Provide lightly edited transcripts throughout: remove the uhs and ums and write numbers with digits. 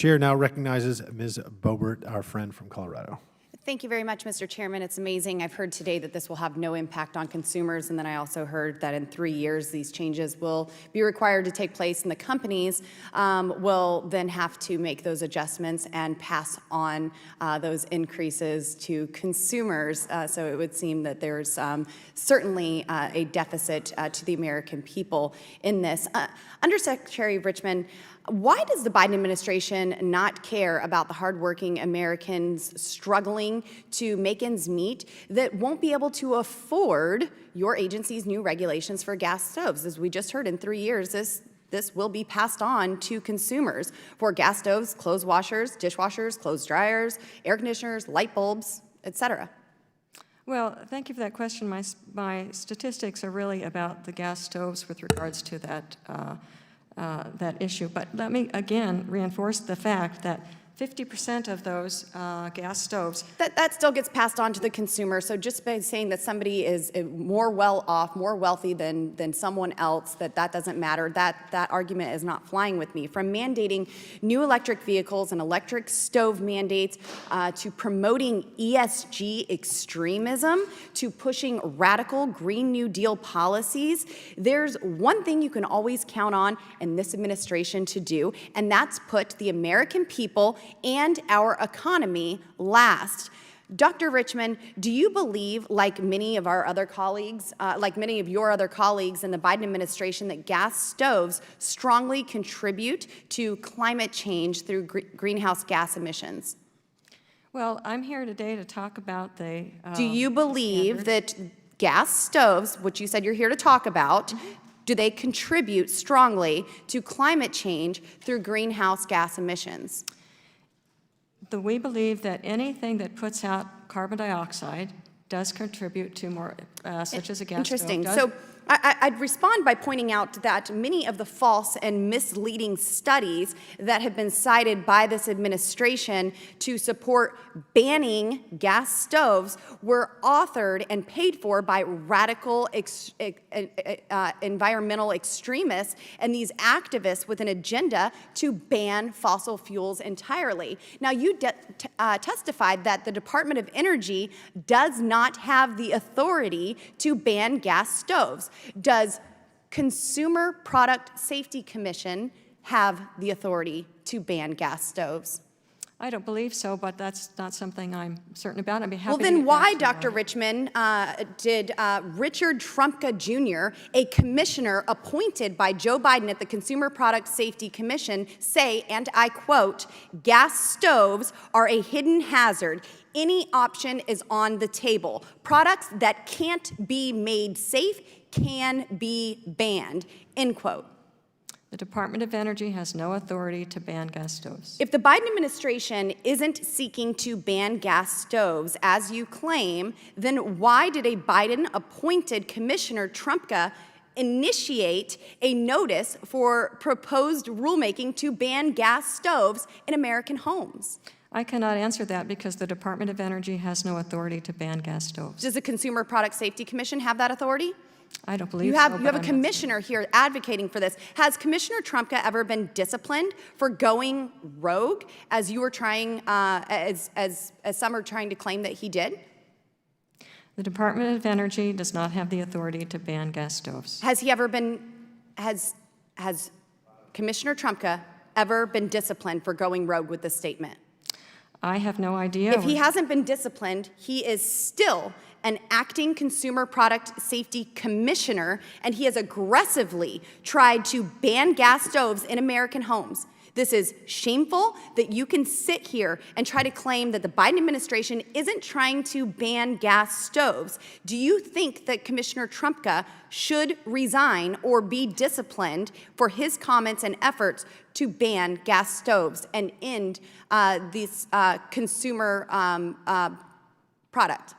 Chair now recognizes Ms. Boebert, our friend from Colorado. Thank you very much, Mr. Chairman. It's amazing. I've heard today that this will have no impact on consumers, and then I also heard that in 3 years these changes will be required to take place, and the companies will then have to make those adjustments and pass on those increases to consumers. So it would seem that there's certainly a deficit to the American people in this. Undersecretary Richmond, why does the Biden administration not care about the hardworking Americans struggling to make ends meet that won't be able to afford your agency's new regulations for gas stoves? As we just heard, in 3 years, this will be passed on to consumers for gas stoves, clothes washers, dishwashers, clothes dryers, air conditioners, light bulbs, et cetera. Well, thank you for that question. My statistics are really about the gas stoves with regards to that issue. But let me again reinforce the fact that 50% of those gas stoves. That still gets passed on to the consumer. So just by saying that somebody is more well off, more wealthy than someone else, that doesn't matter, that argument is not flying with me. From mandating new electric vehicles and electric stove mandates to promoting ESG extremism to pushing radical Green New Deal policies, there's one thing you can always count on in this administration to do, and that's put the American people and our economy last. Dr. Richmond, do you believe, like many of our other colleagues, like many of your other colleagues in the Biden administration, that gas stoves strongly contribute to climate change through greenhouse gas emissions? Well, I'm here today to talk about the do you believe that gas stoves, which you said you're here to talk about, do they contribute strongly to climate change through greenhouse gas emissions? We believe that anything that puts out carbon dioxide does contribute to more, such as a gas Interesting. stove. So I'd respond by pointing out that many of the false and misleading studies that have been cited by this administration to support banning gas stoves were authored and paid for by radical environmental extremists and these activists with an agenda to ban fossil fuels entirely. Now, you testified that the Department of Energy does not have the authority to ban gas stoves. Does Consumer Product Safety Commission have the authority to ban gas stoves? I don't believe so, but that's not something I'm certain about. I'd be happy Well, to then get why, back to Dr. Richmond, did Richard Trumka Jr., a commissioner appointed by Joe Biden at the Consumer Product Safety Commission, say, and I quote, "Gas stoves are a hidden hazard. Any option is on the table. Products that can't be made safe can be banned," end quote. The Department of Energy has no authority to ban gas stoves. If the Biden administration isn't seeking to ban gas stoves, as you claim, then why did a Biden-appointed Commissioner Trumka initiate a notice for proposed rulemaking to ban gas stoves in American homes? I cannot answer that because the Department of Energy has no authority to ban gas stoves. Does the Consumer Product Safety Commission have that authority? I don't believe you so. have but a commissioner here advocating for this. Has Commissioner Trumka ever been disciplined for going rogue, as you were trying, as some are trying to claim that he did? The Department of Energy does not have the authority to ban gas stoves. Has he ever been? Has Commissioner Trumka ever been disciplined for going rogue with this statement? I have no idea. If he hasn't been disciplined, he is still an acting Consumer Product Safety Commissioner, and he has aggressively tried to ban gas stoves in American homes. This is shameful that you can sit here and try to claim that the Biden administration isn't trying to ban gas stoves. Do you think that Commissioner Trumka should resign or be disciplined for his comments and efforts to ban gas stoves and end this consumer product?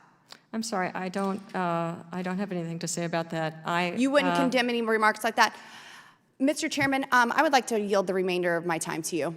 I'm sorry, I don't have anything to say about that. You wouldn't condemn any remarks like that? Mr. Chairman, I would like to yield the remainder of my time to you.